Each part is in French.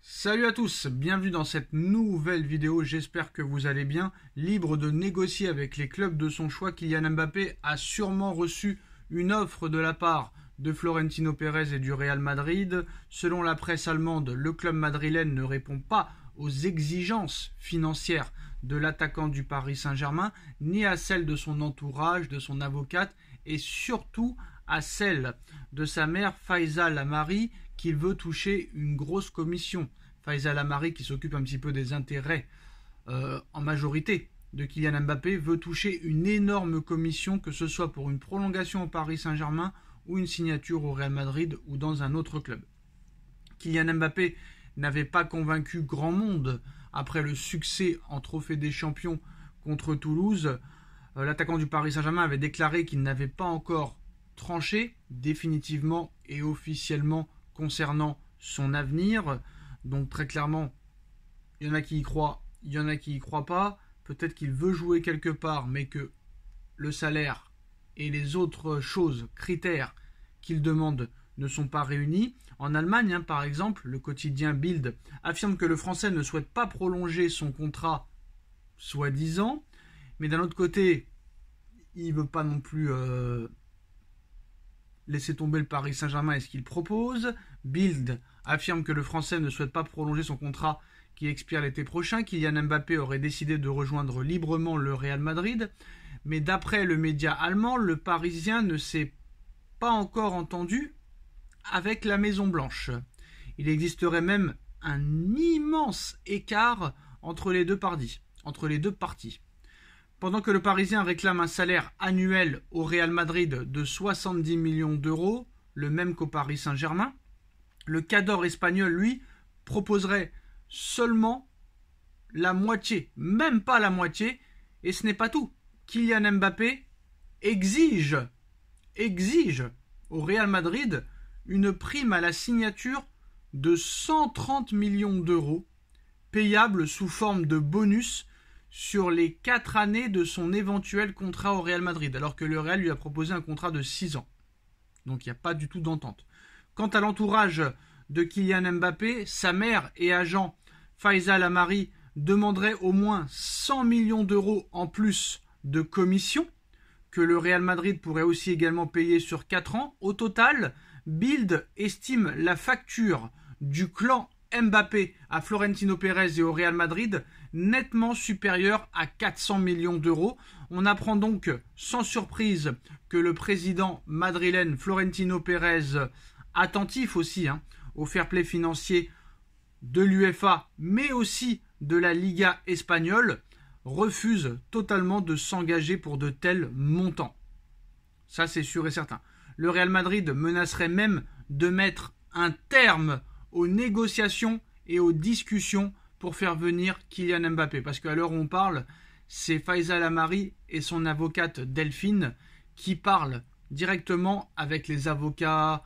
Salut à tous, bienvenue dans cette nouvelle vidéo, j'espère que vous allez bien. Libre de négocier avec les clubs de son choix, Kylian Mbappé a sûrement reçu une offre de la part de Florentino Pérez et du Real Madrid. Selon la presse allemande, le club madrilène ne répond pas aux exigences financières de l'attaquant du Paris Saint-Germain, ni à celles de son entourage, de son avocate, et surtout à celle de sa mère Faïza Lamari, qui veut toucher une grosse commission. Faïza Lamari, qui s'occupe un petit peu des intérêts en majorité de Kylian Mbappé, veut toucher une énorme commission, que ce soit pour une prolongation au Paris Saint-Germain ou une signature au Real Madrid ou dans un autre club. Kylian Mbappé n'avait pas convaincu grand monde après le succès en Trophée des Champions contre Toulouse. L'attaquant du Paris Saint-Germain avait déclaré qu'il n'avait pas encore tranché définitivement et officiellement concernant son avenir. Donc très clairement, il y en a qui y croient, il y en a qui y croient pas. Peut-être qu'il veut jouer quelque part, mais que le salaire et les autres choses, critères qu'il demande ne sont pas réunis. En Allemagne, par exemple, le quotidien Bild affirme que le Français ne souhaite pas prolonger son contrat soi-disant, mais d'un autre côté, il ne veut pas non plus laisser tomber le Paris Saint-Germain et ce qu'il propose. Bild affirme que le Français ne souhaite pas prolonger son contrat qui expire l'été prochain. Kylian Mbappé aurait décidé de rejoindre librement le Real Madrid. Mais d'après le média allemand, le Parisien ne s'est pas encore entendu avec la Maison Blanche. Il existerait même un immense écart entre les deux parties. Pendant que le Parisien réclame un salaire annuel au Real Madrid de 70 millions d'euros, le même qu'au Paris Saint-Germain, le cador espagnol, lui, proposerait seulement la moitié, même pas la moitié, et ce n'est pas tout. Kylian Mbappé exige au Real Madrid une prime à la signature de 130 millions d'euros, payable sous forme de bonus sur les 4 années de son éventuel contrat au Real Madrid, alors que le Real lui a proposé un contrat de 6 ans. Donc il n'y a pas du tout d'entente. Quant à l'entourage de Kylian Mbappé, sa mère et agent Faïza Lamari demanderaient au moins 100 millions d'euros en plus de commission, que le Real Madrid pourrait aussi également payer sur 4 ans. Au total, Bild estime la facture du clan Mbappé à Florentino Pérez et au Real Madrid nettement supérieure à 400 millions d'euros. On apprend donc sans surprise que le président madrilène Florentino Pérez, attentif aussi au fair play financier de l'UEFA mais aussi de la Liga espagnole, refuse totalement de s'engager pour de tels montants. Ça c'est sûr et certain. Le Real Madrid menacerait même de mettre un terme aux négociations et aux discussions pour faire venir Kylian Mbappé. Parce qu'à l'heure où on parle, c'est Faïza Lamari et son avocate Delphine qui parlent directement avec les avocats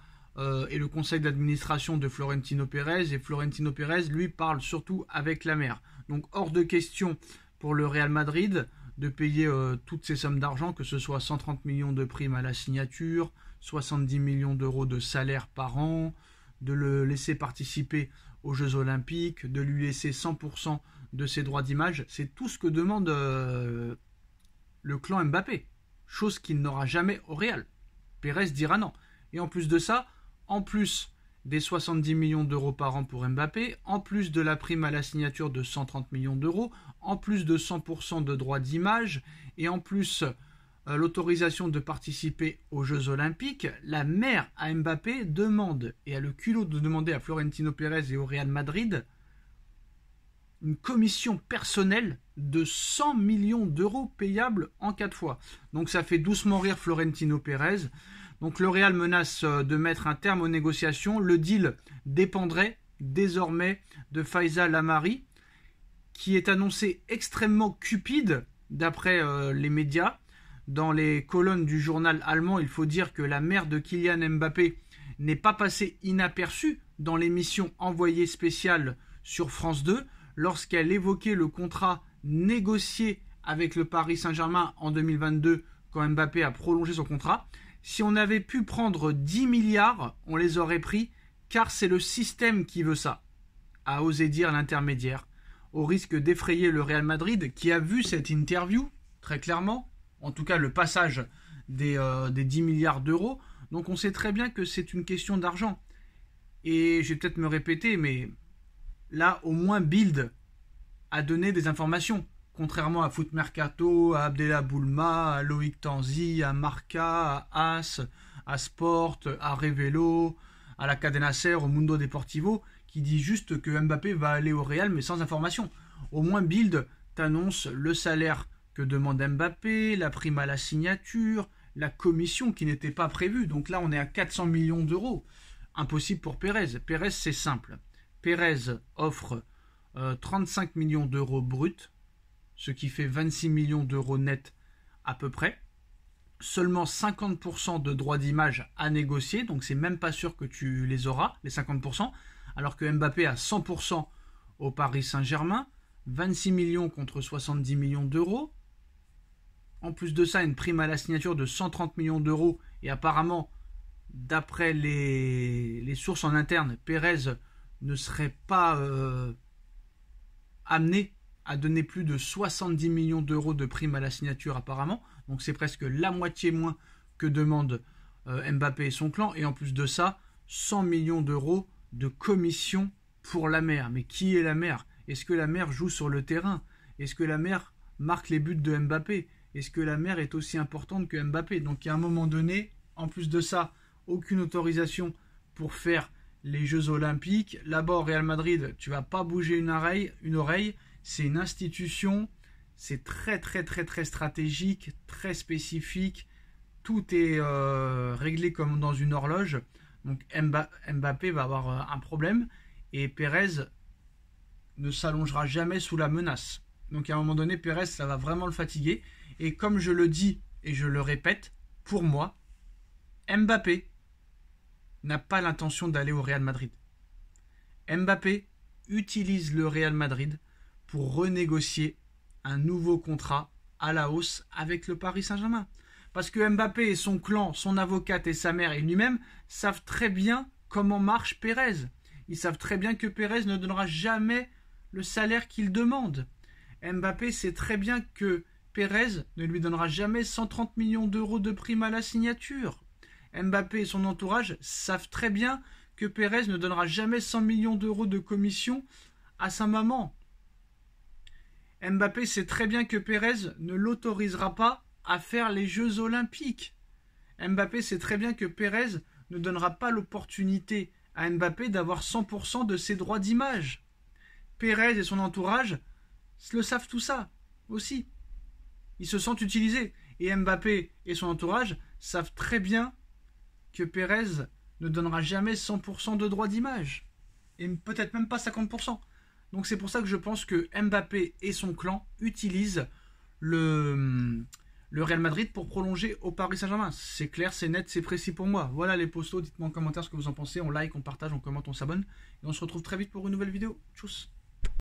et le conseil d'administration de Florentino Pérez. Et Florentino Pérez, lui, parle surtout avec la mère. Donc hors de question pour le Real Madrid de payer toutes ces sommes d'argent, que ce soit 130 millions de primes à la signature, 70 millions d'euros de salaire par an, de le laisser participer aux Jeux Olympiques, de lui laisser 100% de ses droits d'image. C'est tout ce que demande le clan Mbappé, chose qu'il n'aura jamais au Real. Pérez dira non. Et en plus de ça, en plus des 70 millions d'euros par an pour Mbappé, en plus de la prime à la signature de 130 millions d'euros, en plus de 100% de droits d'image, et en plus l'autorisation de participer aux Jeux Olympiques, la mère à Mbappé demande, et a le culot de demander à Florentino Pérez et au Real Madrid, une commission personnelle de 100 millions d'euros payable en 4 fois. Donc ça fait doucement rire Florentino Pérez. Donc le Real menace de mettre un terme aux négociations. Le deal dépendrait désormais de Faïza Lamari, qui est annoncé extrêmement cupide d'après les médias. Dans les colonnes du journal allemand, il faut dire que la mère de Kylian Mbappé n'est pas passée inaperçue dans l'émission Envoyé spécial sur France 2 lorsqu'elle évoquait le contrat négocié avec le Paris Saint-Germain en 2022 quand Mbappé a prolongé son contrat. Si on avait pu prendre 10 milliards, on les aurait pris car c'est le système qui veut ça. a osé dire l'intermédiaire, au risque d'effrayer le Real Madrid, qui a vu cette interview, très clairement, en tout cas le passage des 10 milliards d'euros. Donc on sait très bien que c'est une question d'argent. Et je vais peut-être me répéter, mais là, au moins, Bild a donné des informations. Contrairement à Foot Mercato, à Abdellah Boulma, à Loïc Tanzi, à Marca, à As, à Sport, à Revelo, à la Cadena Ser, au Mundo Deportivo, qui dit juste que Mbappé va aller au Real, mais sans information. Au moins, Bild t'annonce le salaire que demande Mbappé, la prime à la signature, la commission qui n'était pas prévue. Donc là, on est à 400 millions d'euros. Impossible pour Pérez. Pérez, c'est simple. Pérez offre 35 millions d'euros bruts, ce qui fait 26 millions d'euros net à peu près. Seulement 50% de droits d'image à négocier, donc c'est même pas sûr que tu les auras, les 50%, alors que Mbappé a 100% au Paris Saint-Germain, 26 millions contre 70 millions d'euros. En plus de ça, une prime à la signature de 130 millions d'euros, et apparemment, d'après les sources en interne, Pérez ne serait pas amené à donner plus de 70 millions d'euros de prime à la signature apparemment. Donc c'est presque la moitié moins que demande Mbappé et son clan. Et en plus de ça, 100 millions d'euros de commission pour la mère. Mais qui est la mère? Est-ce que la mère joue sur le terrain? Est-ce que la mère marque les buts de Mbappé? Est-ce que la mère est aussi importante que Mbappé? Donc à un moment donné, en plus de ça, aucune autorisation pour faire les Jeux Olympiques. Là-bas au Real Madrid, tu vas pas bouger une oreille. C'est une institution, c'est très stratégique, très spécifique. Tout est réglé comme dans une horloge. Donc Mbappé va avoir un problème et Pérez ne s'allongera jamais sous la menace. Donc à un moment donné, Pérez, ça va vraiment le fatiguer. Et comme je le dis et je le répète, pour moi, Mbappé n'a pas l'intention d'aller au Real Madrid. Mbappé utilise le Real Madrid pour renégocier un nouveau contrat à la hausse avec le Paris Saint-Germain. Parce que Mbappé et son clan, son avocate et sa mère et lui-même savent très bien comment marche Pérez. Ils savent très bien que Pérez ne donnera jamais le salaire qu'il demande. Mbappé sait très bien que Pérez ne lui donnera jamais 130 millions d'euros de prime à la signature. Mbappé et son entourage savent très bien que Pérez ne donnera jamais 100 millions d'euros de commission à sa maman. Mbappé sait très bien que Pérez ne l'autorisera pas à faire les Jeux Olympiques. Mbappé sait très bien que Pérez ne donnera pas l'opportunité à Mbappé d'avoir 100% de ses droits d'image. Pérez et son entourage le savent tout ça aussi. Ils se sentent utilisés. Et Mbappé et son entourage savent très bien que Pérez ne donnera jamais 100% de droits d'image. Et peut-être même pas 50%. Donc c'est pour ça que je pense que Mbappé et son clan utilisent le Real Madrid pour prolonger au Paris Saint-Germain. C'est clair, c'est net, c'est précis pour moi. Voilà les postos, dites-moi en commentaire ce que vous en pensez. On like, on partage, on commente, on s'abonne. Et on se retrouve très vite pour une nouvelle vidéo. Tchuss.